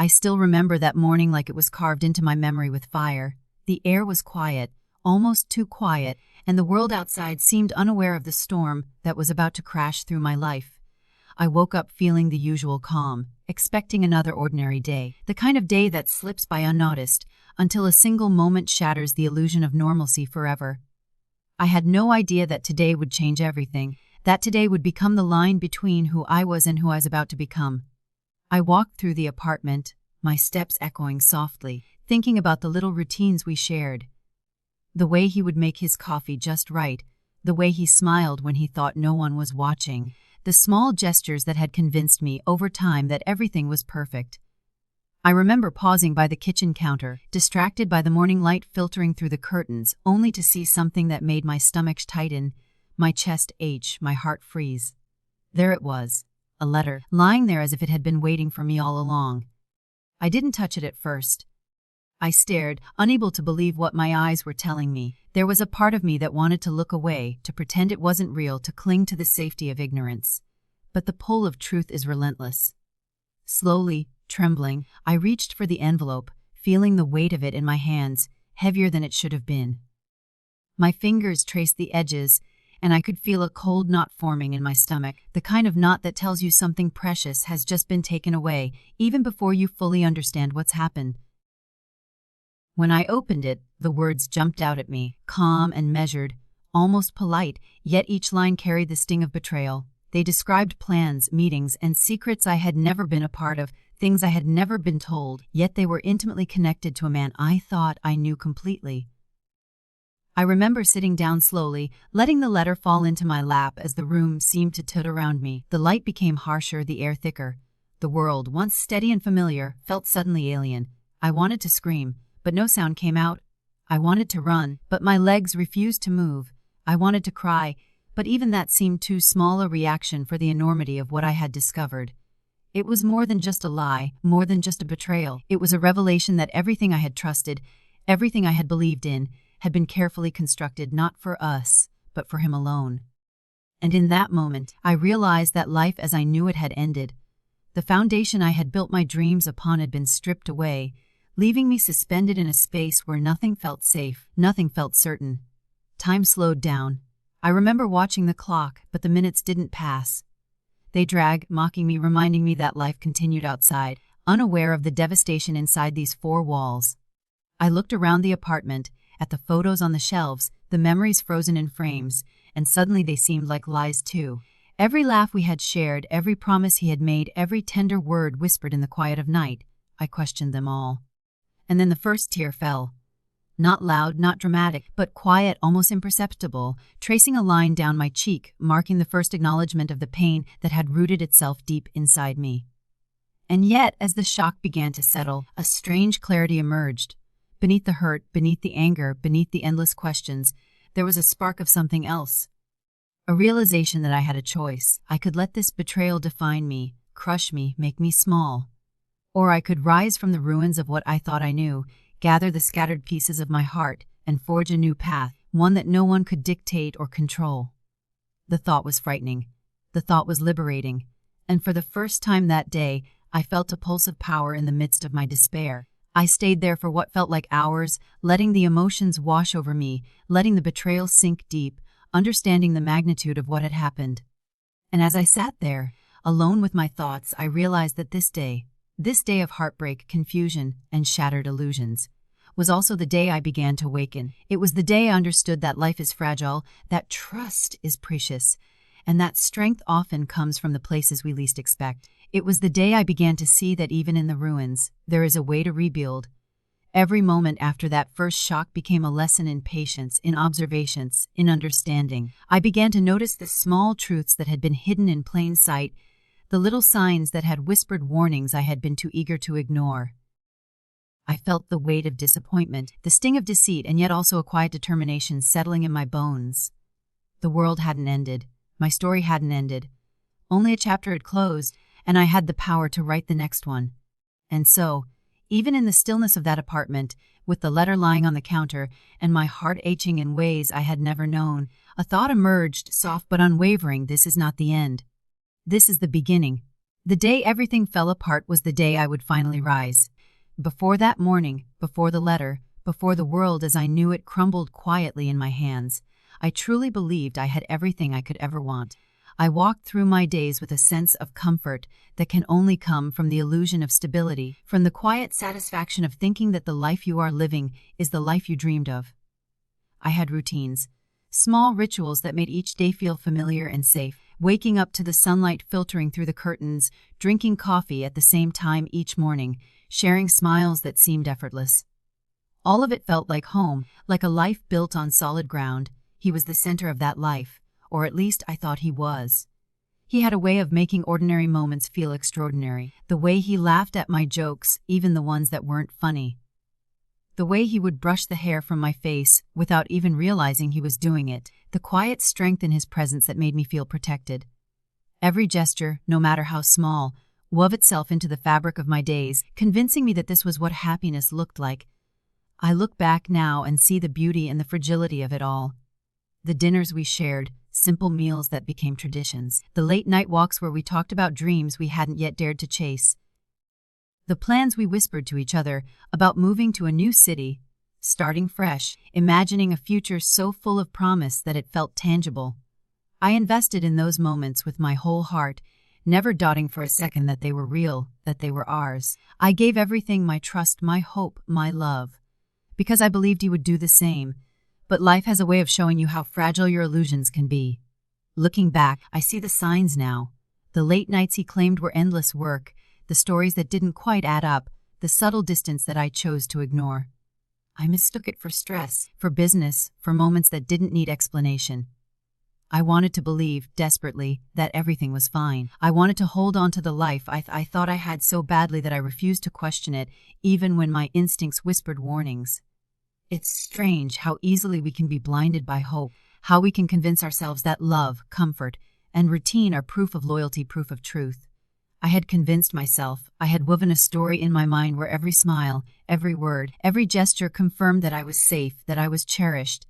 I still remember that morning like it was carved into my memory with fire. The air was quiet, almost too quiet, and the world outside seemed unaware of the storm that was about to crash through my life. I woke up feeling the usual calm, expecting another ordinary day, the kind of day that slips by unnoticed, until a single moment shatters the illusion of normalcy forever. I had no idea that today would change everything, that today would become the line between who I was and who I was about to become. I walked through the apartment, my steps echoing softly, thinking about the little routines we shared. The way he would make his coffee just right, the way he smiled when he thought no one was watching, the small gestures that had convinced me over time that everything was perfect. I remember pausing by the kitchen counter, distracted by the morning light filtering through the curtains, only to see something that made my stomach tighten, my chest ache, my heart freeze. There it was, a letter, lying there as if it had been waiting for me all along. I didn't touch it at first. I stared, unable to believe what my eyes were telling me. There was a part of me that wanted to look away, to pretend it wasn't real, to cling to the safety of ignorance. But the pull of truth is relentless. Slowly, trembling, I reached for the envelope, feeling the weight of it in my hands, heavier than it should have been. My fingers traced the edges, and I could feel a cold knot forming in my stomach, the kind of knot that tells you something precious has just been taken away, even before you fully understand what's happened. When I opened it, the words jumped out at me, calm and measured, almost polite, yet each line carried the sting of betrayal. They described plans, meetings, and secrets I had never been a part of, things I had never been told, yet they were intimately connected to a man I thought I knew completely. I remember sitting down slowly, letting the letter fall into my lap as the room seemed to tilt around me. The light became harsher, the air thicker. The world, once steady and familiar, felt suddenly alien. I wanted to scream, but no sound came out. I wanted to run, but my legs refused to move. I wanted to cry, but even that seemed too small a reaction for the enormity of what I had discovered. It was more than just a lie, more than just a betrayal. It was a revelation that everything I had trusted, everything I had believed in, had been carefully constructed not for us, but for him alone. And in that moment, I realized that life as I knew it had ended. The foundation I had built my dreams upon had been stripped away, leaving me suspended in a space where nothing felt safe, nothing felt certain. Time slowed down. I remember watching the clock, but the minutes didn't pass. They dragged, mocking me, reminding me that life continued outside, unaware of the devastation inside these four walls. I looked around the apartment, at the photos on the shelves, the memories frozen in frames, and suddenly they seemed like lies too. Every laugh we had shared, every promise he had made, every tender word whispered in the quiet of night, I questioned them all. And then the first tear fell. Not loud, not dramatic, but quiet, almost imperceptible, tracing a line down my cheek, marking the first acknowledgement of the pain that had rooted itself deep inside me. And yet, as the shock began to settle, a strange clarity emerged. Beneath the hurt, beneath the anger, beneath the endless questions, there was a spark of something else. A realization that I had a choice. I could let this betrayal define me, crush me, make me small. Or I could rise from the ruins of what I thought I knew, gather the scattered pieces of my heart, and forge a new path, one that no one could dictate or control. The thought was frightening. The thought was liberating. And for the first time that day, I felt a pulse of power in the midst of my despair. I stayed there for what felt like hours, letting the emotions wash over me, letting the betrayal sink deep, understanding the magnitude of what had happened. And as I sat there, alone with my thoughts, I realized that this day of heartbreak, confusion, and shattered illusions, was also the day I began to awaken. It was the day I understood that life is fragile, that trust is precious, and that strength often comes from the places we least expect. It was the day I began to see that even in the ruins, there is a way to rebuild. Every moment after that first shock became a lesson in patience, in observations, in understanding. I began to notice the small truths that had been hidden in plain sight, the little signs that had whispered warnings I had been too eager to ignore. I felt the weight of disappointment, the sting of deceit, and yet also a quiet determination settling in my bones. The world hadn't ended. My story hadn't ended. Only a chapter had closed, and I had the power to write the next one. And so, even in the stillness of that apartment, with the letter lying on the counter and my heart aching in ways I had never known, a thought emerged, soft but unwavering: this is not the end. This is the beginning. The day everything fell apart was the day I would finally rise. Before that morning, before the letter, before the world as I knew it crumbled quietly in my hands, I truly believed I had everything I could ever want. I walked through my days with a sense of comfort that can only come from the illusion of stability, from the quiet satisfaction of thinking that the life you are living is the life you dreamed of. I had routines, small rituals that made each day feel familiar and safe, waking up to the sunlight filtering through the curtains, drinking coffee at the same time each morning, sharing smiles that seemed effortless. All of it felt like home, like a life built on solid ground. He was the center of that life, or at least I thought he was. He had a way of making ordinary moments feel extraordinary, the way he laughed at my jokes, even the ones that weren't funny. The way he would brush the hair from my face without even realizing he was doing it, the quiet strength in his presence that made me feel protected. Every gesture, no matter how small, wove itself into the fabric of my days, convincing me that this was what happiness looked like. I look back now and see the beauty and the fragility of it all. The dinners we shared, simple meals that became traditions, the late-night walks where we talked about dreams we hadn't yet dared to chase, the plans we whispered to each other about moving to a new city, starting fresh, imagining a future so full of promise that it felt tangible. I invested in those moments with my whole heart, never doubting for a second that they were real, that they were ours. I gave everything, my trust, my hope, my love, because I believed he would do the same. But life has a way of showing you how fragile your illusions can be. Looking back, I see the signs now. The late nights he claimed were endless work, the stories that didn't quite add up, the subtle distance that I chose to ignore. I mistook it for stress, for business, for moments that didn't need explanation. I wanted to believe, desperately, that everything was fine. I wanted to hold on to the life I thought I had so badly that I refused to question it, even when my instincts whispered warnings. It's strange how easily we can be blinded by hope, how we can convince ourselves that love, comfort, and routine are proof of loyalty, proof of truth. I had convinced myself, I had woven a story in my mind where every smile, every word, every gesture confirmed that I was safe, that I was cherished,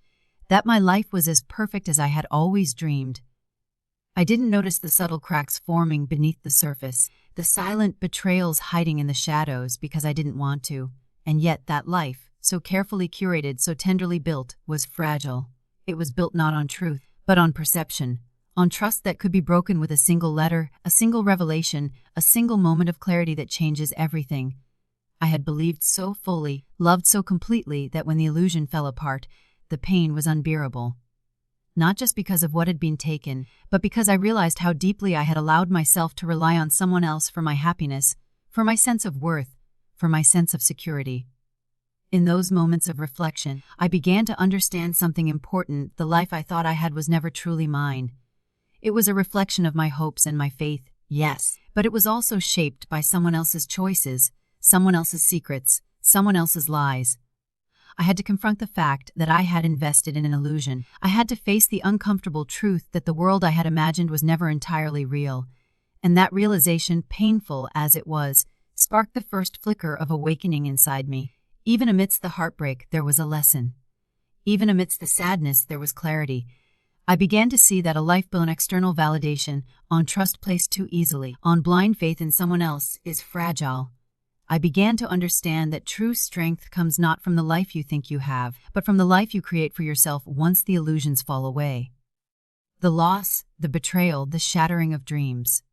that my life was as perfect as I had always dreamed. I didn't notice the subtle cracks forming beneath the surface, the silent betrayals hiding in the shadows because I didn't want to, and yet that life, so carefully curated, so tenderly built, was fragile. It was built not on truth, but on perception, on trust that could be broken with a single letter, a single revelation, a single moment of clarity that changes everything. I had believed so fully, loved so completely, that when the illusion fell apart, the pain was unbearable. Not just because of what had been taken, but because I realized how deeply I had allowed myself to rely on someone else for my happiness, for my sense of worth, for my sense of security. In those moments of reflection, I began to understand something important. The life I thought I had was never truly mine. It was a reflection of my hopes and my faith, yes, but it was also shaped by someone else's choices, someone else's secrets, someone else's lies. I had to confront the fact that I had invested in an illusion. I had to face the uncomfortable truth that the world I had imagined was never entirely real. And that realization, painful as it was, sparked the first flicker of awakening inside me. Even amidst the heartbreak, there was a lesson. Even amidst the sadness, there was clarity. I began to see that a life built on external validation, on trust placed too easily, on blind faith in someone else, is fragile. I began to understand that true strength comes not from the life you think you have, but from the life you create for yourself once the illusions fall away. The loss, the betrayal, the shattering of dreams.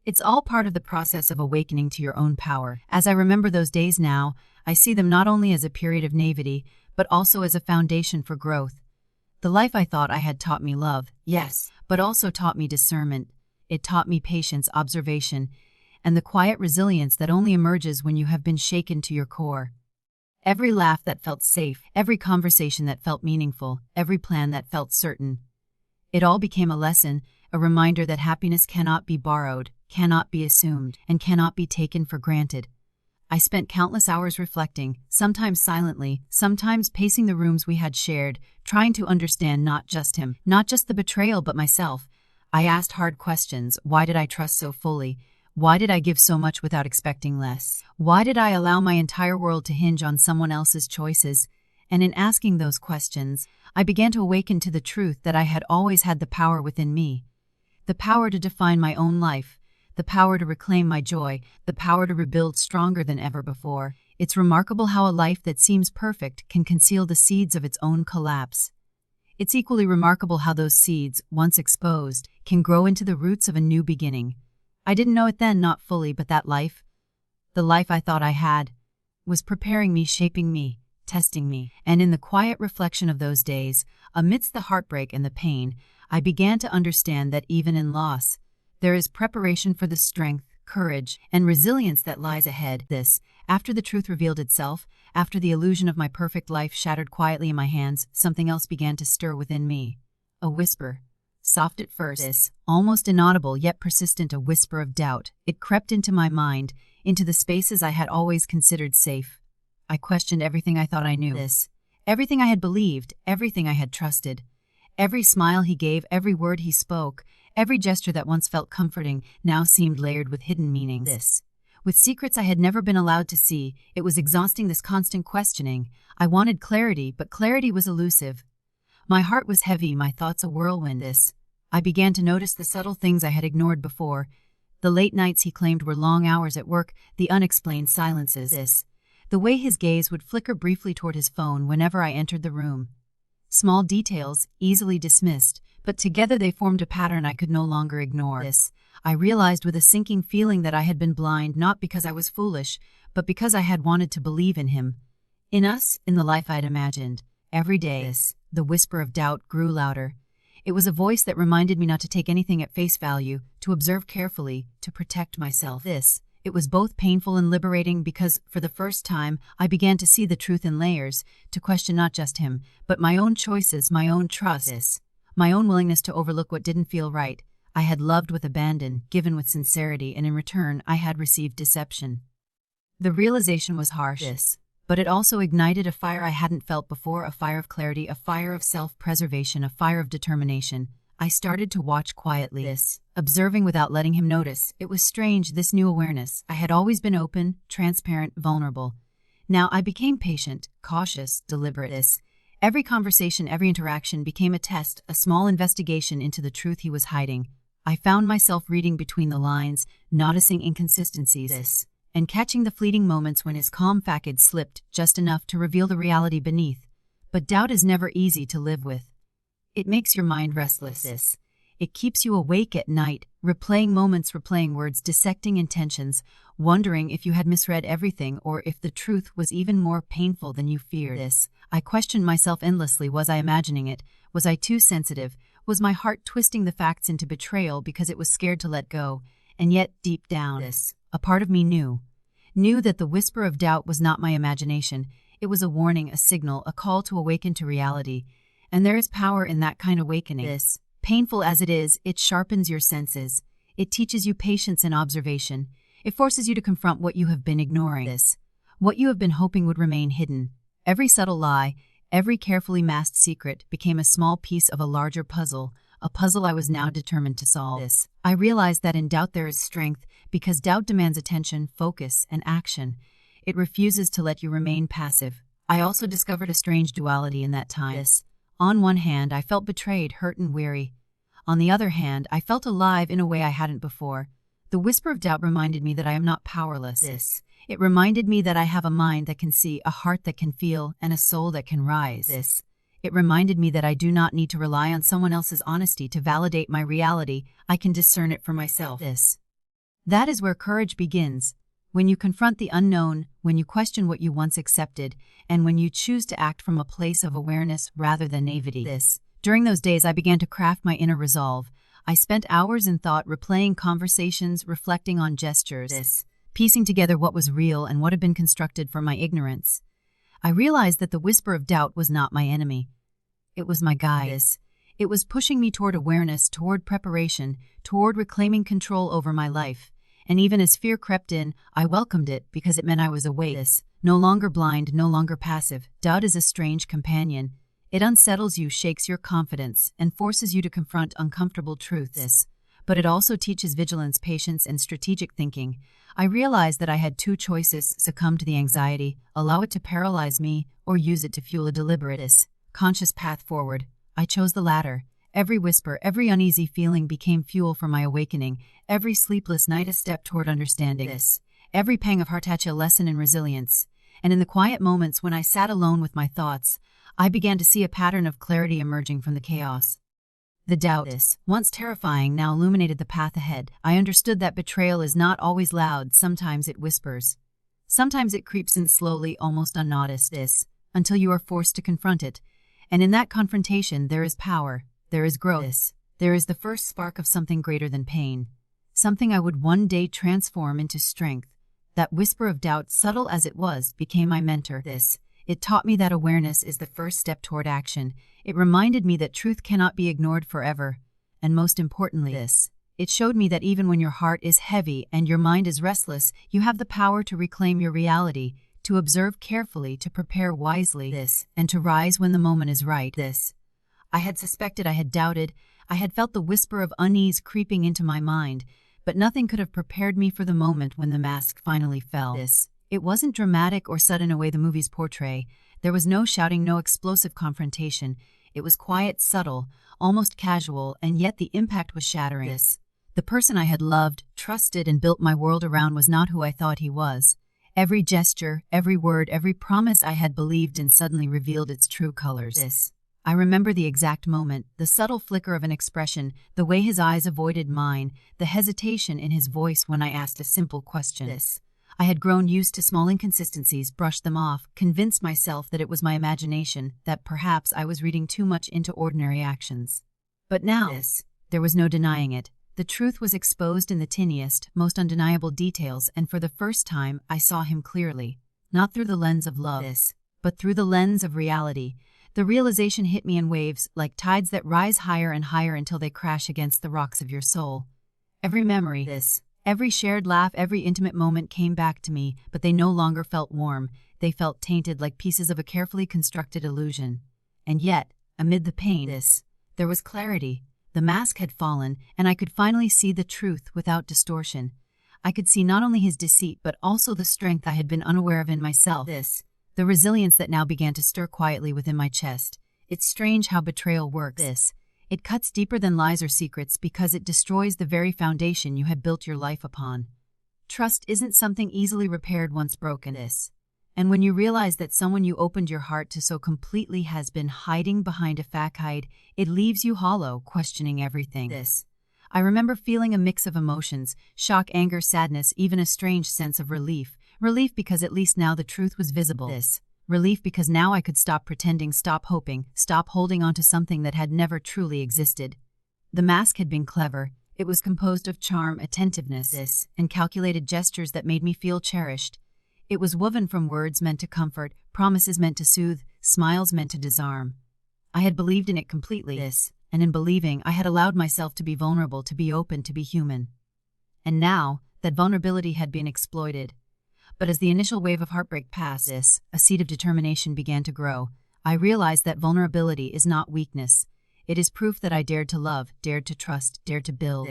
It's all part of the process of awakening to your own power. As I remember those days now, I see them not only as a period of naivety, but also as a foundation for growth. The life I thought I had taught me love, yes, but also taught me discernment. It taught me patience, observation, and the quiet resilience that only emerges when you have been shaken to your core. Every laugh that felt safe, every conversation that felt meaningful, every plan that felt certain. It all became a lesson, a reminder that happiness cannot be borrowed, cannot be assumed, and cannot be taken for granted. I spent countless hours reflecting, sometimes silently, sometimes pacing the rooms we had shared, trying to understand not just him, not just the betrayal, but myself. I asked hard questions. Why did I trust so fully? Why did I give so much without expecting less? Why did I allow my entire world to hinge on someone else's choices? And in asking those questions, I began to awaken to the truth that I had always had the power within me. The power to define my own life, the power to reclaim my joy, the power to rebuild stronger than ever before. It's remarkable how a life that seems perfect can conceal the seeds of its own collapse. It's equally remarkable how those seeds, once exposed, can grow into the roots of a new beginning. I didn't know it then, not fully, but that life, the life I thought I had, was preparing me, shaping me, testing me. And in the quiet reflection of those days, amidst the heartbreak and the pain, I began to understand that even in loss, there is preparation for the strength, courage, and resilience that lies ahead. This, after the truth revealed itself, after the illusion of my perfect life shattered quietly in my hands, something else began to stir within me. A whisper. Soft at first, almost inaudible yet persistent, a whisper of doubt. It crept into my mind, into the spaces I had always considered safe. I questioned everything I thought I knew. Everything I had believed, everything I had trusted. Every smile he gave, every word he spoke, every gesture that once felt comforting now seemed layered with hidden meanings. With secrets I had never been allowed to see, it was exhausting, this constant questioning. I wanted clarity, but clarity was elusive. My heart was heavy, my thoughts a whirlwind. I began to notice the subtle things I had ignored before. The late nights he claimed were long hours at work, the unexplained silences. The way his gaze would flicker briefly toward his phone whenever I entered the room. Small details, easily dismissed, but together they formed a pattern I could no longer ignore. I realized with a sinking feeling that I had been blind, not because I was foolish, but because I had wanted to believe in him. In us, in the life I'd imagined. Every day, the whisper of doubt grew louder. It was a voice that reminded me not to take anything at face value, to observe carefully, to protect myself. It was both painful and liberating because, for the first time, I began to see the truth in layers, to question not just him, but my own choices, my own trust, my own willingness to overlook what didn't feel right. I had loved with abandon, given with sincerity, and in return I had received deception. The realization was harsh, but it also ignited a fire I hadn't felt before, a fire of clarity, a fire of self-preservation, a fire of determination. I started to watch quietly, observing without letting him notice. It was strange, this new awareness. I had always been open, transparent, vulnerable. Now I became patient, cautious, deliberate. Every conversation, every interaction became a test, a small investigation into the truth he was hiding. I found myself reading between the lines, noticing inconsistencies, and catching the fleeting moments when his calm facade slipped just enough to reveal the reality beneath. But doubt is never easy to live with. It makes your mind restless. It keeps you awake at night, replaying moments, replaying words, dissecting intentions, wondering if you had misread everything or if the truth was even more painful than you feared. I questioned myself endlessly. Was I imagining it? Was I too sensitive? Was my heart twisting the facts into betrayal because it was scared to let go? And yet, deep down, a part of me knew that the whisper of doubt was not my imagination. It was a warning, a signal, a call to awaken to reality. And there is power in that kind of awakening. Painful as it is, it sharpens your senses. It teaches you patience and observation. It forces you to confront what you have been ignoring, what you have been hoping would remain hidden. Every subtle lie, every carefully masked secret became a small piece of a larger puzzle, a puzzle I was now determined to solve. I realized that in doubt there is strength, because doubt demands attention, focus, and action. It refuses to let you remain passive. I also discovered a strange duality in that time. On one hand, I felt betrayed, hurt, and weary. On the other hand, I felt alive in a way I hadn't before. The whisper of doubt reminded me that I am not powerless. It reminded me that I have a mind that can see, a heart that can feel, and a soul that can rise. It reminded me that I do not need to rely on someone else's honesty to validate my reality. I can discern it for myself. That is where courage begins. When you confront the unknown, when you question what you once accepted, and when you choose to act from a place of awareness rather than naivety. During those days, I began to craft my inner resolve. I spent hours in thought, replaying conversations, reflecting on gestures, piecing together what was real and what had been constructed from my ignorance. I realized that the whisper of doubt was not my enemy. It was my guide. It was pushing me toward awareness, toward preparation, toward reclaiming control over my life. And even as fear crept in, I welcomed it because it meant I was awake, no longer blind, no longer passive. Doubt is a strange companion. It unsettles you, shakes your confidence, and forces you to confront uncomfortable truths. But it also teaches vigilance, patience, and strategic thinking. I realized that I had two choices: succumb to the anxiety, allow it to paralyze me, or use it to fuel a deliberate, conscious path forward. I chose the latter. Every whisper, every uneasy feeling became fuel for my awakening, every sleepless night a step toward understanding this, every pang of heart a lesson in resilience. And in the quiet moments when I sat alone with my thoughts, I began to see a pattern of clarity emerging from the chaos. The doubt, once terrifying, now illuminated the path ahead. I understood that betrayal is not always loud, sometimes it whispers. Sometimes it creeps in slowly, almost unnoticed, until you are forced to confront it. And in that confrontation there is power, there is growth, there is the first spark of something greater than pain. Something I would one day transform into strength. That whisper of doubt, subtle as it was, became my mentor. It taught me that awareness is the first step toward action. It reminded me that truth cannot be ignored forever. And most importantly, it showed me that even when your heart is heavy and your mind is restless, you have the power to reclaim your reality, to observe carefully, to prepare wisely, and to rise when the moment is right. I had suspected, I had doubted, I had felt the whisper of unease creeping into my mind, but nothing could have prepared me for the moment when the mask finally fell. It wasn't dramatic or sudden the way the movies portray. There was no shouting, no explosive confrontation. It was quiet, subtle, almost casual, and yet the impact was shattering. The person I had loved, trusted, and built my world around was not who I thought he was. Every gesture, every word, every promise I had believed in suddenly revealed its true colors. I remember the exact moment, the subtle flicker of an expression, the way his eyes avoided mine, the hesitation in his voice when I asked a simple question. I had grown used to small inconsistencies, brushed them off, convinced myself that it was my imagination, that perhaps I was reading too much into ordinary actions. But now, there was no denying it. The truth was exposed in the tiniest, most undeniable details, and for the first time I saw him clearly. Not through the lens of love, but through the lens of reality. The realization hit me in waves, like tides that rise higher and higher until they crash against the rocks of your soul. Every memory, every shared laugh, every intimate moment came back to me, but they no longer felt warm. They felt tainted, like pieces of a carefully constructed illusion. And yet, amid the pain, there was clarity. The mask had fallen, and I could finally see the truth without distortion. I could see not only his deceit, but also the strength I had been unaware of in myself. The resilience that now began to stir quietly within my chest. It's strange how betrayal works. It cuts deeper than lies or secrets because it destroys the very foundation you had built your life upon. Trust isn't something easily repaired once broken. And when you realize that someone you opened your heart to so completely has been hiding behind a facade, it leaves you hollow, questioning everything. I remember feeling a mix of emotions, shock, anger, sadness, even a strange sense of relief. Relief because at least now the truth was visible. Relief because now I could stop pretending, stop hoping, stop holding on to something that had never truly existed. The mask had been clever. It was composed of charm, attentiveness, and calculated gestures that made me feel cherished. It was woven from words meant to comfort, promises meant to soothe, smiles meant to disarm. I had believed in it completely, and in believing, I had allowed myself to be vulnerable, to be open, to be human. And now, that vulnerability had been exploited. But as the initial wave of heartbreak passed, a seed of determination began to grow. I realized that vulnerability is not weakness. It is proof that I dared to love, dared to trust, dared to build.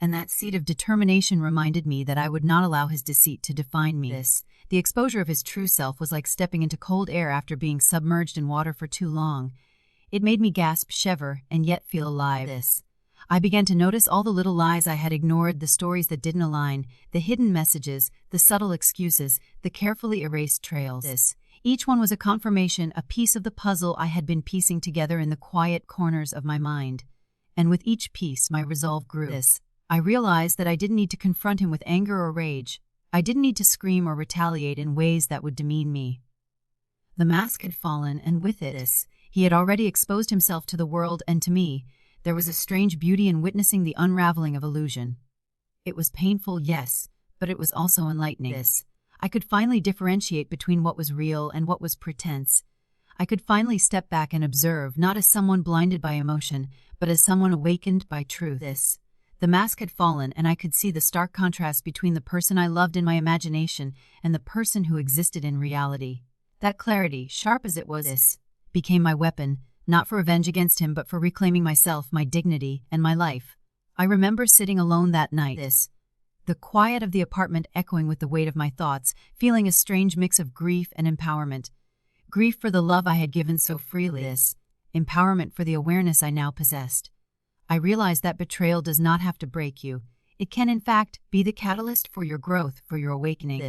And that seed of determination reminded me that I would not allow his deceit to define me. The exposure of his true self was like stepping into cold air after being submerged in water for too long. It made me gasp, shiver, and yet feel alive. I began to notice all the little lies I had ignored, the stories that didn't align, the hidden messages, the subtle excuses, the carefully erased trails. Each one was a confirmation, a piece of the puzzle I had been piecing together in the quiet corners of my mind. And with each piece, my resolve grew. I realized that I didn't need to confront him with anger or rage. I didn't need to scream or retaliate in ways that would demean me. The mask had fallen, and with it, he had already exposed himself to the world and to me. There was a strange beauty in witnessing the unraveling of illusion. It was painful, yes, but it was also enlightening. I could finally differentiate between what was real and what was pretense. I could finally step back and observe, not as someone blinded by emotion, but as someone awakened by truth. The mask had fallen, and I could see the stark contrast between the person I loved in my imagination and the person who existed in reality. That clarity, sharp as it was, became my weapon, not for revenge against him, but for reclaiming myself, my dignity, and my life. I remember sitting alone that night, the quiet of the apartment echoing with the weight of my thoughts, feeling a strange mix of grief and empowerment. Grief for the love I had given so freely, empowerment for the awareness I now possessed. I realized that betrayal does not have to break you. It can, in fact, be the catalyst for your growth, for your awakening.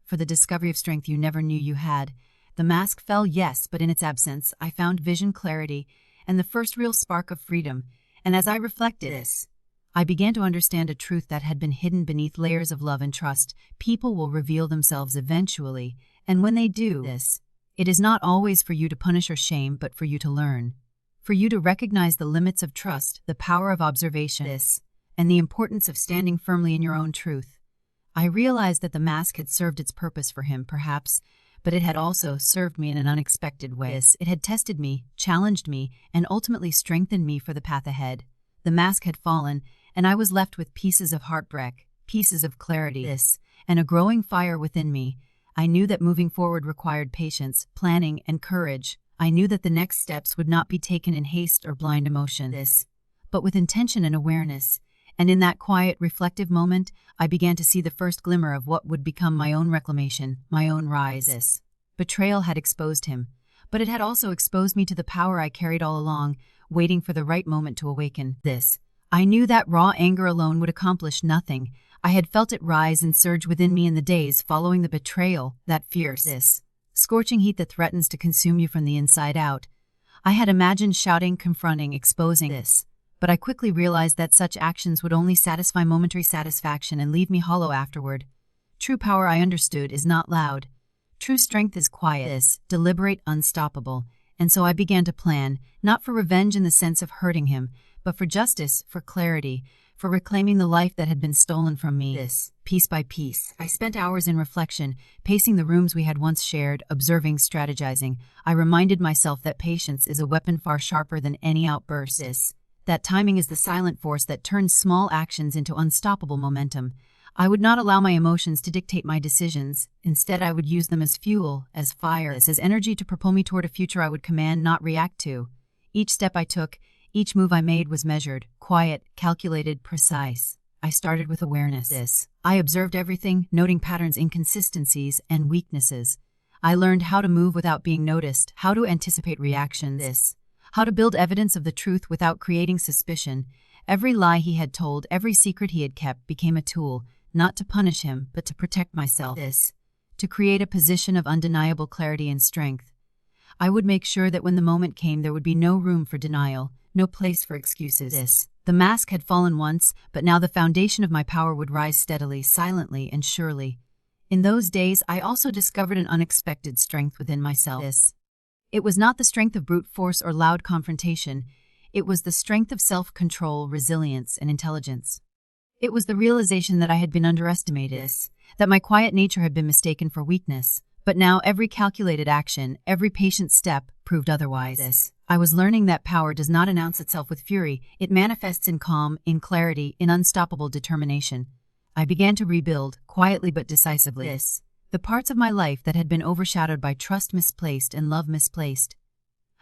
For the discovery of strength you never knew you had. The mask fell, yes, but in its absence, I found vision, clarity, and the first real spark of freedom. And as I reflected, I began to understand a truth that had been hidden beneath layers of love and trust. People will reveal themselves eventually, and when they do, it is not always for you to punish or shame, but for you to learn. For you to recognize the limits of trust, the power of observation, and the importance of standing firmly in your own truth. I realized that the mask had served its purpose for him, perhaps, but it had also served me in an unexpected way. It had tested me, challenged me, and ultimately strengthened me for the path ahead. The mask had fallen, and I was left with pieces of heartbreak, pieces of clarity, and a growing fire within me. I knew that moving forward required patience, planning, and courage. I knew that the next steps would not be taken in haste or blind emotion, but with intention and awareness. And in that quiet, reflective moment, I began to see the first glimmer of what would become my own reclamation, my own rise. Betrayal had exposed him, but it had also exposed me to the power I carried all along, waiting for the right moment to awaken. I knew that raw anger alone would accomplish nothing. I had felt it rise and surge within me in the days following the betrayal, that fierce, scorching heat that threatens to consume you from the inside out. I had imagined shouting, confronting, exposing, but I quickly realized that such actions would only satisfy momentary satisfaction and leave me hollow afterward. True power, I understood, is not loud. True strength is quiet, deliberate, unstoppable. And so I began to plan, not for revenge in the sense of hurting him, but for justice, for clarity, for reclaiming the life that had been stolen from me. Piece by piece, I spent hours in reflection, pacing the rooms we had once shared, observing, strategizing. I reminded myself that patience is a weapon far sharper than any outburst. That timing is the silent force that turns small actions into unstoppable momentum. I would not allow my emotions to dictate my decisions. Instead, I would use them as fuel, as fire, as energy to propel me toward a future I would command, not react to. Each step I took, each move I made was measured, quiet, calculated, precise. I started with awareness. I observed everything, noting patterns, inconsistencies, and weaknesses. I learned how to move without being noticed, how to anticipate reactions, how to build evidence of the truth without creating suspicion. Every lie he had told, every secret he had kept became a tool, not to punish him, but to protect myself, to create a position of undeniable clarity and strength. I would make sure that when the moment came there would be no room for denial, no place for excuses. The mask had fallen once, but now the foundation of my power would rise steadily, silently, and surely. In those days, I also discovered an unexpected strength within myself. It was not the strength of brute force or loud confrontation. It was the strength of self-control, resilience, and intelligence. It was the realization that I had been underestimated, that my quiet nature had been mistaken for weakness. But now every calculated action, every patient step, proved otherwise. I was learning that power does not announce itself with fury. It manifests in calm, in clarity, in unstoppable determination. I began to rebuild, quietly but decisively, the parts of my life that had been overshadowed by trust misplaced and love misplaced.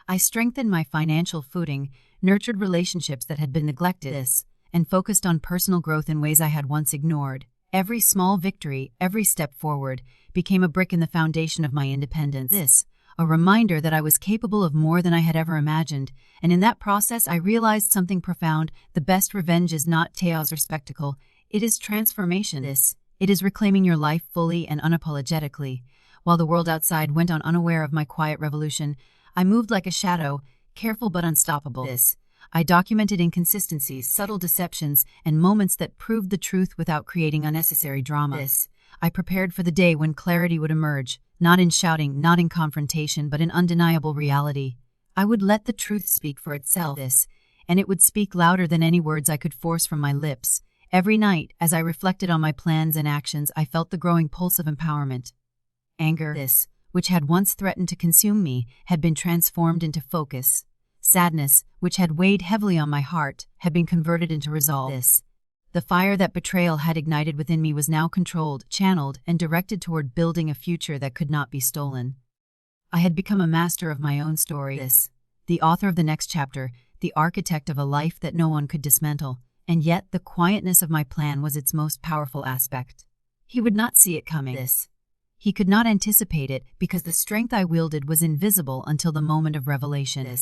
I strengthened my financial footing, nurtured relationships that had been neglected, and focused on personal growth in ways I had once ignored. Every small victory, every step forward, became a brick in the foundation of my independence, a reminder that I was capable of more than I had ever imagined. And in that process, I realized something profound. The best revenge is not chaos or spectacle. It is transformation. It is reclaiming your life fully and unapologetically. While the world outside went on unaware of my quiet revolution, I moved like a shadow, careful but unstoppable. I documented inconsistencies, subtle deceptions, and moments that proved the truth without creating unnecessary drama. I prepared for the day when clarity would emerge, not in shouting, not in confrontation, but in undeniable reality. I would let the truth speak for itself, and it would speak louder than any words I could force from my lips. Every night, as I reflected on my plans and actions, I felt the growing pulse of empowerment. Anger, which had once threatened to consume me, had been transformed into focus. Sadness, which had weighed heavily on my heart, had been converted into resolve. The fire that betrayal had ignited within me was now controlled, channeled, and directed toward building a future that could not be stolen. I had become a master of my own story, the author of the next chapter, the architect of a life that no one could dismantle. And yet the quietness of my plan was its most powerful aspect. He would not see it coming. He could not anticipate it because the strength I wielded was invisible until the moment of revelation.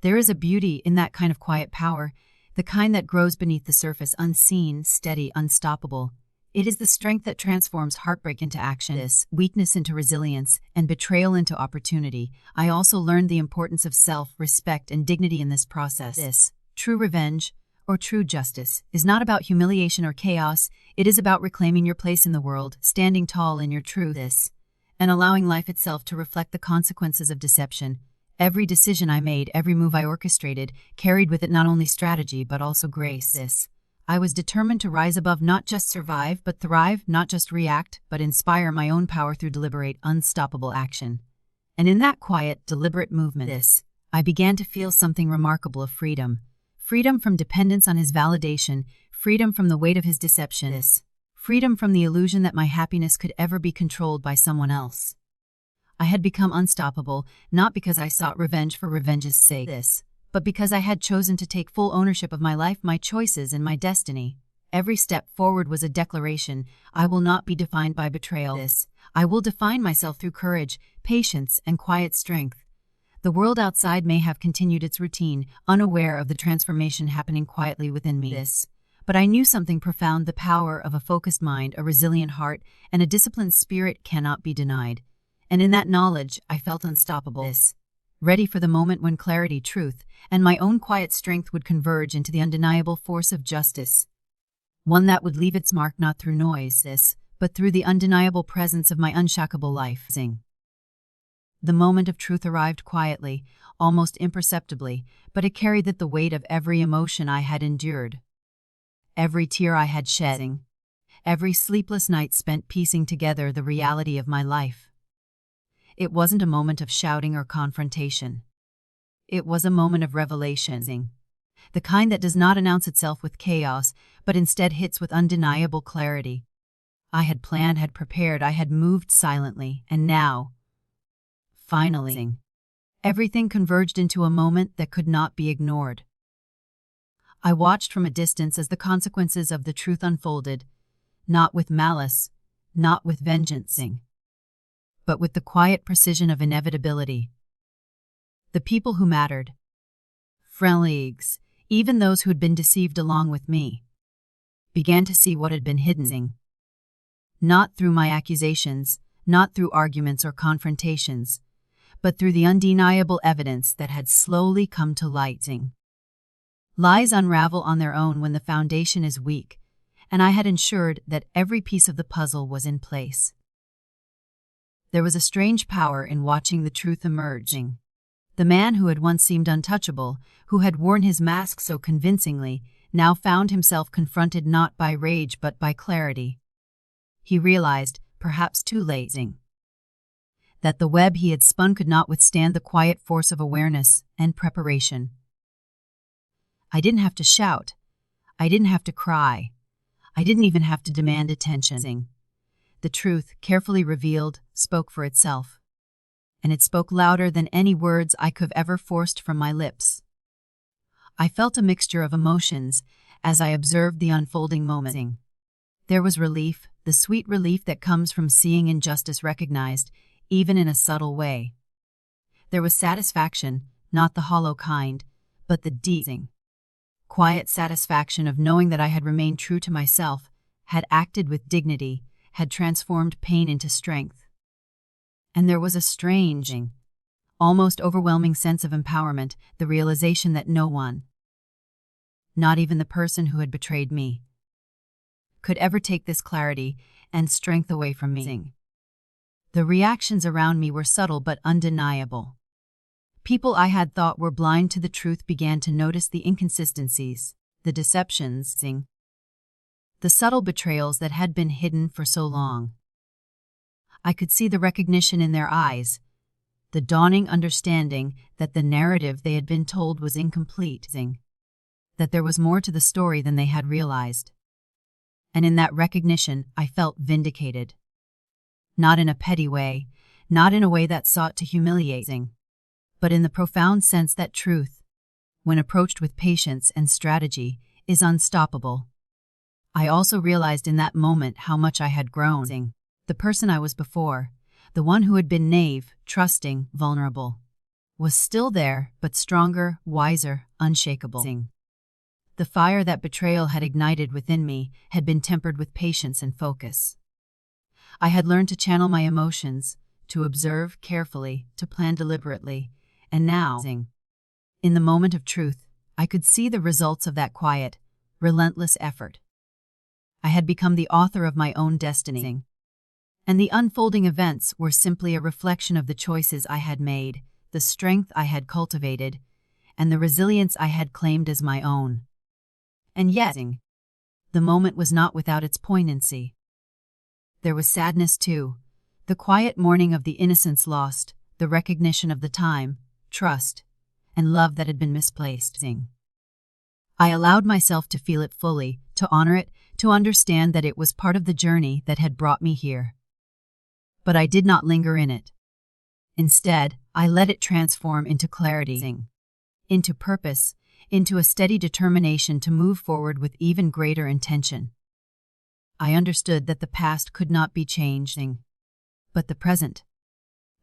There is a beauty in that kind of quiet power, the kind that grows beneath the surface, unseen, steady, unstoppable. It is the strength that transforms heartbreak into action, weakness into resilience, and betrayal into opportunity. I also learned the importance of self-respect and dignity in this process. True revenge, or true justice, is not about humiliation or chaos. It is about reclaiming your place in the world, standing tall in your truth, and allowing life itself to reflect the consequences of deception. Every decision I made, every move I orchestrated, carried with it not only strategy but also grace. I was determined to rise above, not just survive but thrive, not just react but inspire my own power through deliberate, unstoppable action. And in that quiet, deliberate movement, I began to feel something remarkable of freedom. Freedom from dependence on his validation, freedom from the weight of his deception, freedom from the illusion that my happiness could ever be controlled by someone else. I had become unstoppable, not because I sought revenge for revenge's sake, but because I had chosen to take full ownership of my life, my choices, and my destiny. Every step forward was a declaration: I will not be defined by betrayal. I will define myself through courage, patience, and quiet strength. The world outside may have continued its routine, unaware of the transformation happening quietly within me. But I knew something profound: the power of a focused mind, a resilient heart, and a disciplined spirit cannot be denied. And in that knowledge, I felt unstoppable, ready for the moment when clarity, truth, and my own quiet strength would converge into the undeniable force of justice. One that would leave its mark not through noise, but through the undeniable presence of my unshakable life. The moment of truth arrived quietly, almost imperceptibly, but it carried with it the weight of every emotion I had endured, every tear I had shed, every sleepless night spent piecing together the reality of my life. It wasn't a moment of shouting or confrontation. It was a moment of revelation, the kind that does not announce itself with chaos, but instead hits with undeniable clarity. I had planned, had prepared, I had moved silently, and now, finally, everything converged into a moment that could not be ignored. I watched from a distance as the consequences of the truth unfolded, not with malice, not with vengeance, but with the quiet precision of inevitability. The people who mattered, friends, even those who had been deceived along with me, began to see what had been hidden. Not through my accusations, not through arguments or confrontations, but through the undeniable evidence that had slowly come to light. Lies unravel on their own when the foundation is weak, and I had ensured that every piece of the puzzle was in place. There was a strange power in watching the truth emerging. The man who had once seemed untouchable, who had worn his mask so convincingly, now found himself confronted not by rage but by clarity. He realized, perhaps too late, that the web he had spun could not withstand the quiet force of awareness and preparation. I didn't have to shout. I didn't have to cry. I didn't even have to demand attention. The truth, carefully revealed, spoke for itself. And it spoke louder than any words I could have ever forced from my lips. I felt a mixture of emotions as I observed the unfolding moment. There was relief, the sweet relief that comes from seeing injustice recognized, even in a subtle way. There was satisfaction, not the hollow kind, but the deep, quiet satisfaction of knowing that I had remained true to myself, had acted with dignity, had transformed pain into strength. And there was a strange, almost overwhelming sense of empowerment, the realization that no one, not even the person who had betrayed me, could ever take this clarity and strength away from me. The reactions around me were subtle but undeniable. People I had thought were blind to the truth began to notice the inconsistencies, the deceptions, the subtle betrayals that had been hidden for so long. I could see the recognition in their eyes, the dawning understanding that the narrative they had been told was incomplete, that there was more to the story than they had realized. And in that recognition, I felt vindicated. Not in a petty way, not in a way that sought to humiliate, but in the profound sense that truth, when approached with patience and strategy, is unstoppable. I also realized in that moment how much I had grown. The person I was before, the one who had been naive, trusting, vulnerable, was still there, but stronger, wiser, unshakable. The fire that betrayal had ignited within me had been tempered with patience and focus. I had learned to channel my emotions, to observe carefully, to plan deliberately, and now, in the moment of truth, I could see the results of that quiet, relentless effort. I had become the author of my own destiny, and the unfolding events were simply a reflection of the choices I had made, the strength I had cultivated, and the resilience I had claimed as my own. And yet, the moment was not without its poignancy. There was sadness too, the quiet mourning of the innocence lost, the recognition of the time, trust, and love that had been misplaced. I allowed myself to feel it fully, to honor it, to understand that it was part of the journey that had brought me here. But I did not linger in it. Instead, I let it transform into clarity, into purpose, into a steady determination to move forward with even greater intention. I understood that the past could not be changed, but the present,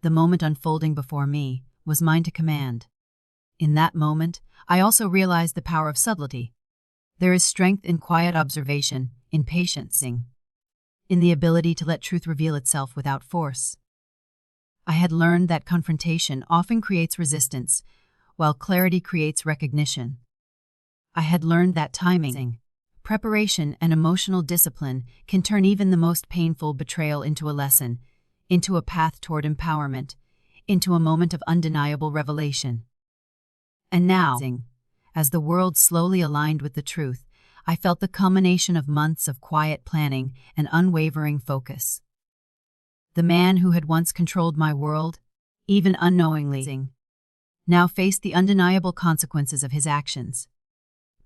the moment unfolding before me, was mine to command. In that moment, I also realized the power of subtlety. There is strength in quiet observation, in patience, in the ability to let truth reveal itself without force. I had learned that confrontation often creates resistance, while clarity creates recognition. I had learned that timing, preparation, and emotional discipline can turn even the most painful betrayal into a lesson, into a path toward empowerment, into a moment of undeniable revelation. And now, as the world slowly aligned with the truth, I felt the culmination of months of quiet planning and unwavering focus. The man who had once controlled my world, even unknowingly, now faced the undeniable consequences of his actions.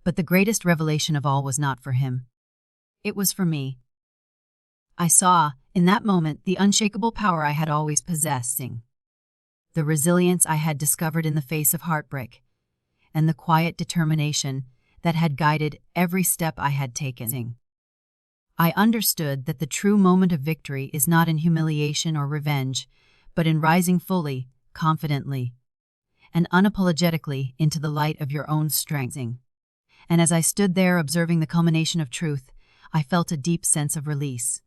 But the greatest revelation of all was not for him. It was for me. I saw, in that moment, the unshakable power I had always possessed, the resilience I had discovered in the face of heartbreak, and the quiet determination that had guided every step I had taken. I understood that the true moment of victory is not in humiliation or revenge, but in rising fully, confidently, and unapologetically into the light of your own strength. And as I stood there observing the culmination of truth, I felt a deep sense of release.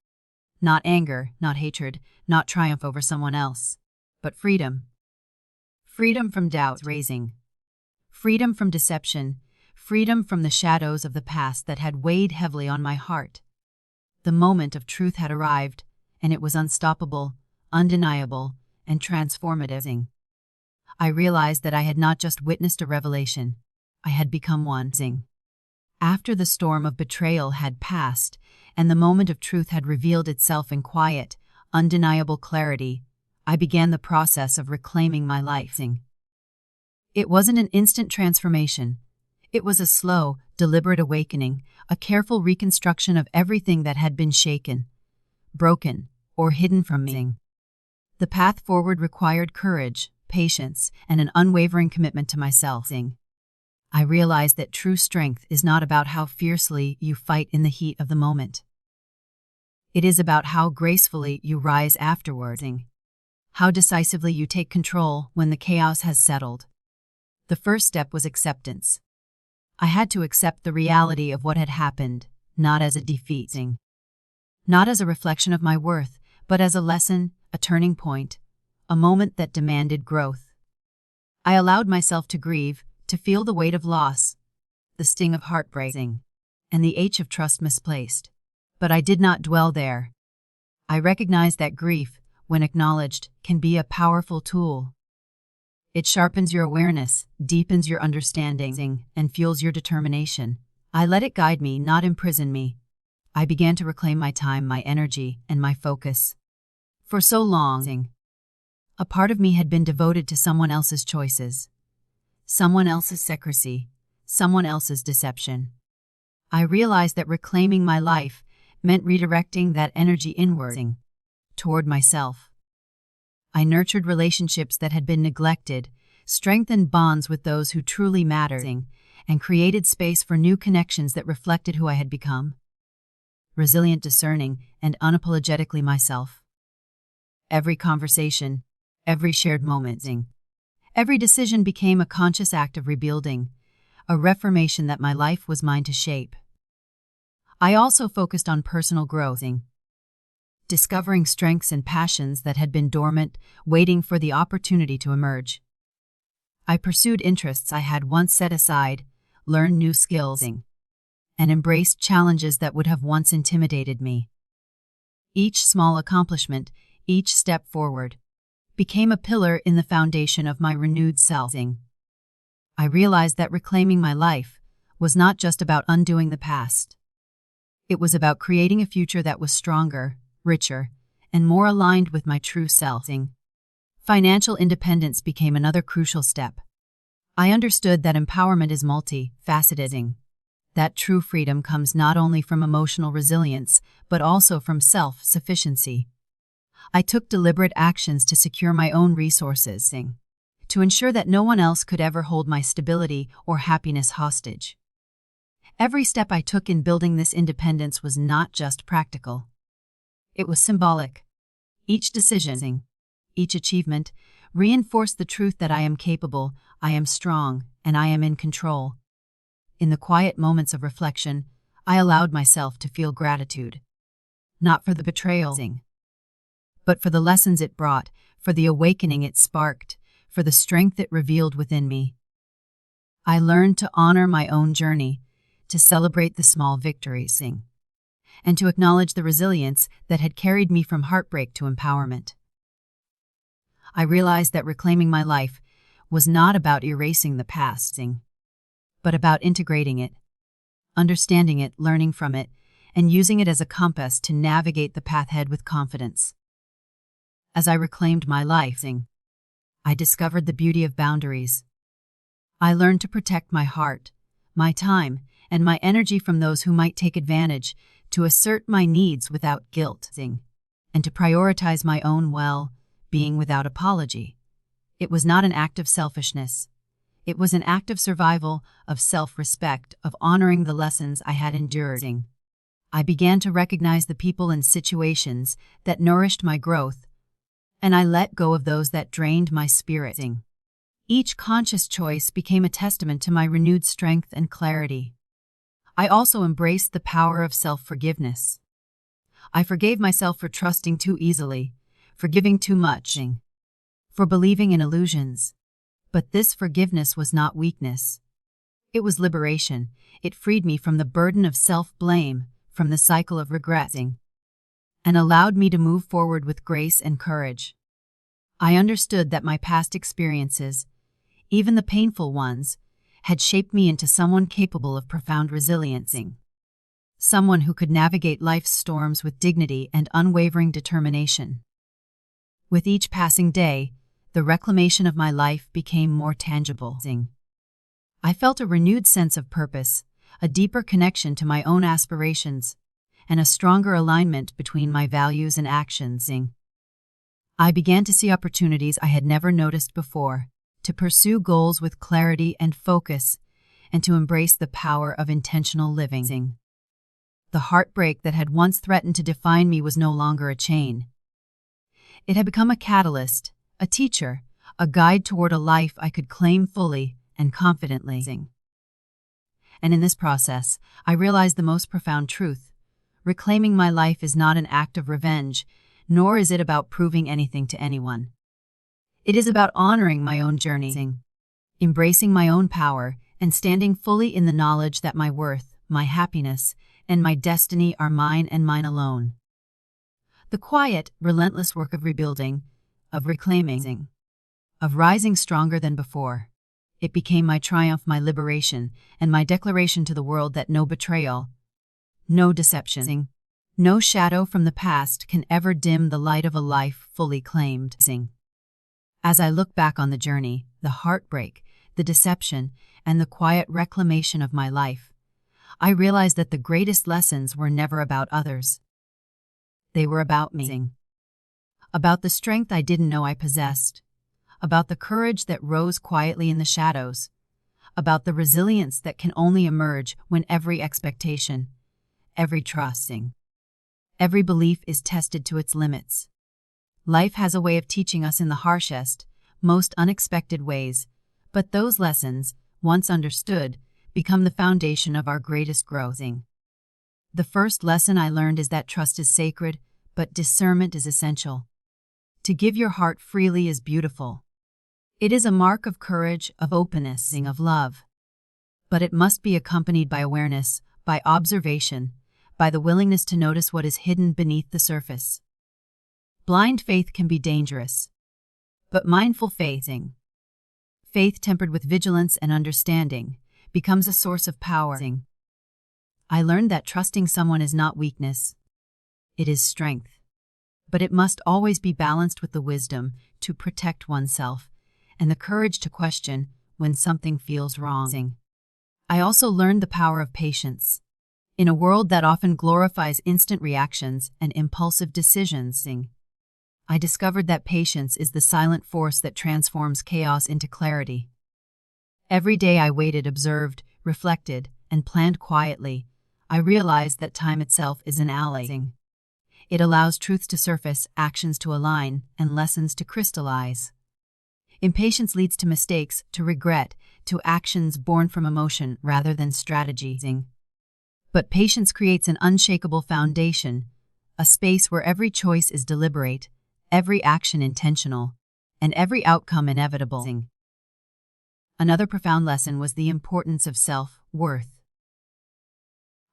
Not anger, not hatred, not triumph over someone else, but freedom. Freedom from doubt raising. Freedom from deception. Freedom from the shadows of the past that had weighed heavily on my heart. The moment of truth had arrived, and it was unstoppable, undeniable, and transformative. I realized that I had not just witnessed a revelation, I had become one. After the storm of betrayal had passed, and the moment of truth had revealed itself in quiet, undeniable clarity, I began the process of reclaiming my life. It wasn't an instant transformation. It was a slow, deliberate awakening, a careful reconstruction of everything that had been shaken, broken, or hidden from me. The path forward required courage, patience, and an unwavering commitment to myself. I realized that true strength is not about how fiercely you fight in the heat of the moment. It is about how gracefully you rise afterward, how decisively you take control when the chaos has settled. The first step was acceptance. I had to accept the reality of what had happened, not as a defeat, not as a reflection of my worth, but as a lesson, a turning point, a moment that demanded growth. I allowed myself to grieve, to feel the weight of loss, the sting of heartbreak, and the ache of trust misplaced. But I did not dwell there. I recognized that grief, when acknowledged, can be a powerful tool. It sharpens your awareness, deepens your understanding, and fuels your determination. I let it guide me, not imprison me. I began to reclaim my time, my energy, and my focus. For so long, a part of me had been devoted to someone else's choices, someone else's secrecy, someone else's deception. I realized that reclaiming my life meant redirecting that energy inward, toward myself. I nurtured relationships that had been neglected, strengthened bonds with those who truly mattered, and created space for new connections that reflected who I had become. Resilient, discerning, and unapologetically myself. Every conversation, every shared moment, Every decision became a conscious act of rebuilding, a reformation that my life was mine to shape. I also focused on personal growth, discovering strengths and passions that had been dormant, waiting for the opportunity to emerge. I pursued interests I had once set aside, learned new skills, and embraced challenges that would have once intimidated me. Each small accomplishment, each step forward, became a pillar in the foundation of my renewed self. I realized that reclaiming my life was not just about undoing the past. It was about creating a future that was stronger, richer, and more aligned with my true self. Financial independence became another crucial step. I understood that empowerment is multifaceted, that true freedom comes not only from emotional resilience, but also from self-sufficiency. I took deliberate actions to secure my own resources, to ensure that no one else could ever hold my stability or happiness hostage. Every step I took in building this independence was not just practical. It was symbolic. Each decision, each achievement, reinforced the truth that I am capable, I am strong, and I am in control. In the quiet moments of reflection, I allowed myself to feel gratitude. Not for the betrayal, but for the lessons it brought, for the awakening it sparked, for the strength it revealed within me. I learned to honor my own journey, to celebrate the small victories, and to acknowledge the resilience that had carried me from heartbreak to empowerment. I realized that reclaiming my life was not about erasing the past, but about integrating it, understanding it, learning from it, and using it as a compass to navigate the path ahead with confidence. As I reclaimed my life, I discovered the beauty of boundaries. I learned to protect my heart, my time, and my energy from those who might take advantage, to assert my needs without guilt, and to prioritize my own well-being without apology. It was not an act of selfishness. It was an act of survival, of self-respect, of honoring the lessons I had endured. I began to recognize the people and situations that nourished my growth, and I let go of those that drained my spirit. Each conscious choice became a testament to my renewed strength and clarity. I also embraced the power of self-forgiveness. I forgave myself for trusting too easily, for giving too much, for believing in illusions. But this forgiveness was not weakness. It was liberation. It freed me from the burden of self-blame, from the cycle of regretting, and allowed me to move forward with grace and courage. I understood that my past experiences, even the painful ones, had shaped me into someone capable of profound resilience. Someone who could navigate life's storms with dignity and unwavering determination. With each passing day, the reclamation of my life became more tangible. I felt a renewed sense of purpose, a deeper connection to my own aspirations, and a stronger alignment between my values and actions. I began to see opportunities I had never noticed before, to pursue goals with clarity and focus, and to embrace the power of intentional living. The heartbreak that had once threatened to define me was no longer a chain. It had become a catalyst, a teacher, a guide toward a life I could claim fully and confidently. And in this process, I realized the most profound truth. Reclaiming my life is not an act of revenge, nor is it about proving anything to anyone. It is about honoring my own journey, embracing my own power, and standing fully in the knowledge that my worth, my happiness, and my destiny are mine and mine alone. The quiet, relentless work of rebuilding, of reclaiming, of rising stronger than before. It became my triumph, my liberation, and my declaration to the world that no betrayal, no deception, no shadow from the past can ever dim the light of a life fully claimed. As I look back on the journey, the heartbreak, the deception, and the quiet reclamation of my life, I realized that the greatest lessons were never about others. They were about me. About the strength I didn't know I possessed. About the courage that rose quietly in the shadows. About the resilience that can only emerge when every expectation, every trusting, every belief is tested to its limits. Life has a way of teaching us in the harshest, most unexpected ways, but those lessons, once understood, become the foundation of our greatest growth. The first lesson I learned is that trust is sacred, but discernment is essential. To give your heart freely is beautiful. It is a mark of courage, of openness, of love. But it must be accompanied by awareness, by observation, by the willingness to notice what is hidden beneath the surface. Blind faith can be dangerous, but mindful faith, faith tempered with vigilance and understanding, becomes a source of power. I learned that trusting someone is not weakness, it is strength. But it must always be balanced with the wisdom to protect oneself and the courage to question when something feels wrong. I also learned the power of patience. In a world that often glorifies instant reactions and impulsive decisions, I discovered that patience is the silent force that transforms chaos into clarity. Every day I waited, observed, reflected, and planned quietly. I realized that time itself is an ally. It allows truths to surface, actions to align, and lessons to crystallize. Impatience leads to mistakes, to regret, to actions born from emotion rather than strategy. But patience creates an unshakable foundation, a space where every choice is deliberate, every action intentional, and every outcome inevitable. Another profound lesson was the importance of self-worth.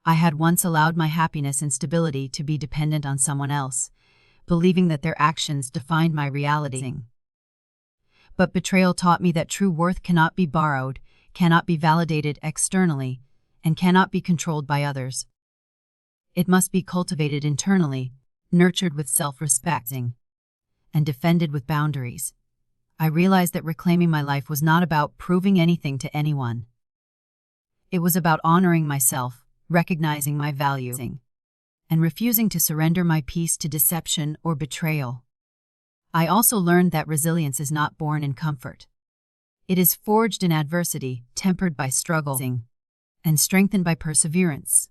I had once allowed my happiness and stability to be dependent on someone else, believing that their actions defined my reality. But betrayal taught me that true worth cannot be borrowed, cannot be validated externally, and cannot be controlled by others. It must be cultivated internally, nurtured with self-respect, and defended with boundaries. I realized that reclaiming my life was not about proving anything to anyone. It was about honoring myself, recognizing my value, and refusing to surrender my peace to deception or betrayal. I also learned that resilience is not born in comfort. It is forged in adversity, tempered by struggle, and strengthened by perseverance.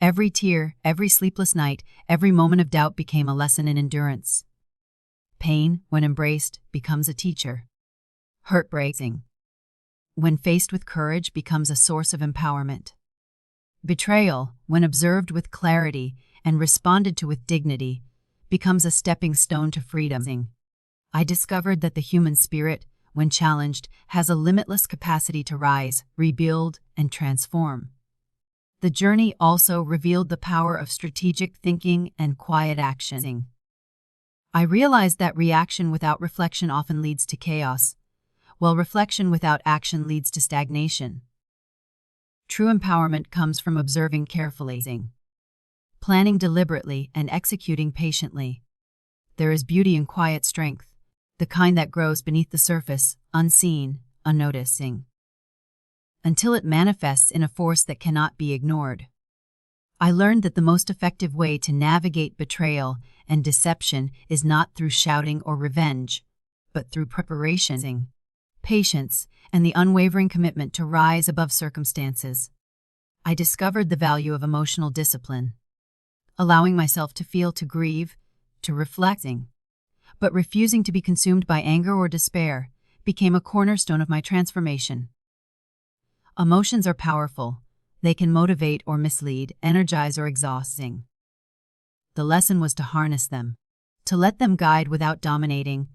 Every tear, every sleepless night, every moment of doubt became a lesson in endurance. Pain, when embraced, becomes a teacher. Heartbreak, when faced with courage, becomes a source of empowerment. Betrayal, when observed with clarity and responded to with dignity, becomes a stepping stone to freedom. I discovered that the human spirit, when challenged, has a limitless capacity to rise, rebuild, and transform. The journey also revealed the power of strategic thinking and quiet action. I realized that reaction without reflection often leads to chaos, while reflection without action leads to stagnation. True empowerment comes from observing carefully, planning deliberately, and executing patiently. There is beauty in quiet strength, the kind that grows beneath the surface, unseen, unnoticed, until it manifests in a force that cannot be ignored. I learned that the most effective way to navigate betrayal and deception is not through shouting or revenge, but through preparation, patience, and the unwavering commitment to rise above circumstances. I discovered the value of emotional discipline, allowing myself to feel, to grieve, to reflect, but refusing to be consumed by anger or despair became a cornerstone of my transformation. Emotions are powerful. They can motivate or mislead, energize or exhaust. The lesson was to harness them, to let them guide without dominating,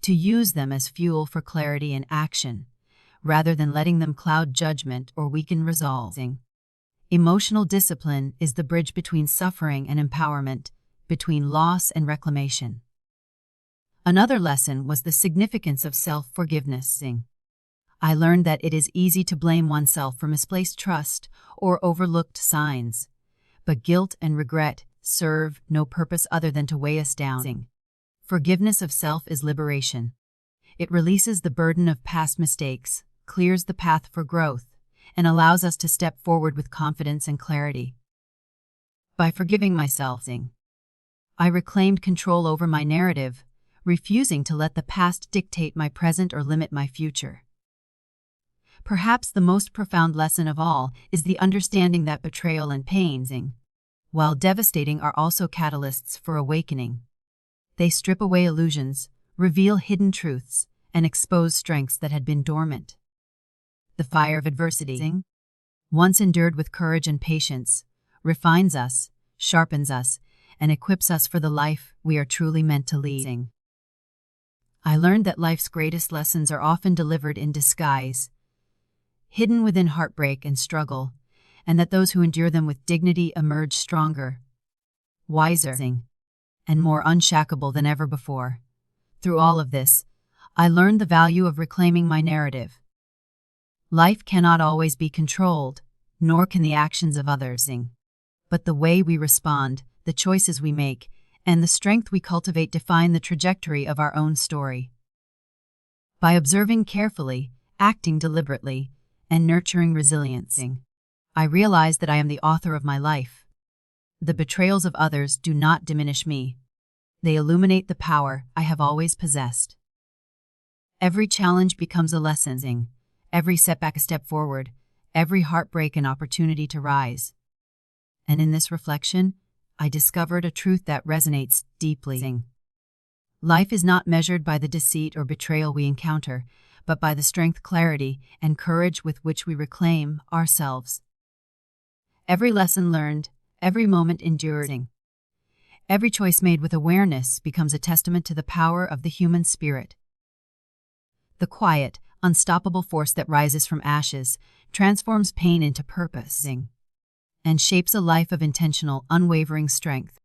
to use them as fuel for clarity and action, rather than letting them cloud judgment or weaken resolve. Emotional discipline is the bridge between suffering and empowerment, between loss and reclamation. Another lesson was the significance of self-forgiveness. I learned that it is easy to blame oneself for misplaced trust or overlooked signs, but guilt and regret serve no purpose other than to weigh us down. Forgiveness of self is liberation. It releases the burden of past mistakes, clears the path for growth, and allows us to step forward with confidence and clarity. By forgiving myself, I reclaimed control over my narrative, refusing to let the past dictate my present or limit my future. Perhaps the most profound lesson of all is the understanding that betrayal and pain, while devastating, are also catalysts for awakening. They strip away illusions, reveal hidden truths, and expose strengths that had been dormant. The fire of adversity, once endured with courage and patience, refines us, sharpens us, and equips us for the life we are truly meant to lead. I learned that life's greatest lessons are often delivered in disguise, hidden within heartbreak and struggle, and that those who endure them with dignity emerge stronger, wiser, and more unshackable than ever before. Through all of this, I learned the value of reclaiming my narrative. Life cannot always be controlled, nor can the actions of others, but the way we respond, the choices we make, and the strength we cultivate define the trajectory of our own story. By observing carefully, acting deliberately, and nurturing resilience, I realize that I am the author of my life. The betrayals of others do not diminish me. They illuminate the power I have always possessed. Every challenge becomes a lesson, every setback a step forward, every heartbreak an opportunity to rise. And in this reflection, I discovered a truth that resonates deeply. Life is not measured by the deceit or betrayal we encounter, but by the strength, clarity, and courage with which we reclaim ourselves. Every lesson learned, every moment endured, every choice made with awareness becomes a testament to the power of the human spirit. The quiet, unstoppable force that rises from ashes transforms pain into purpose, and shapes a life of intentional, unwavering strength.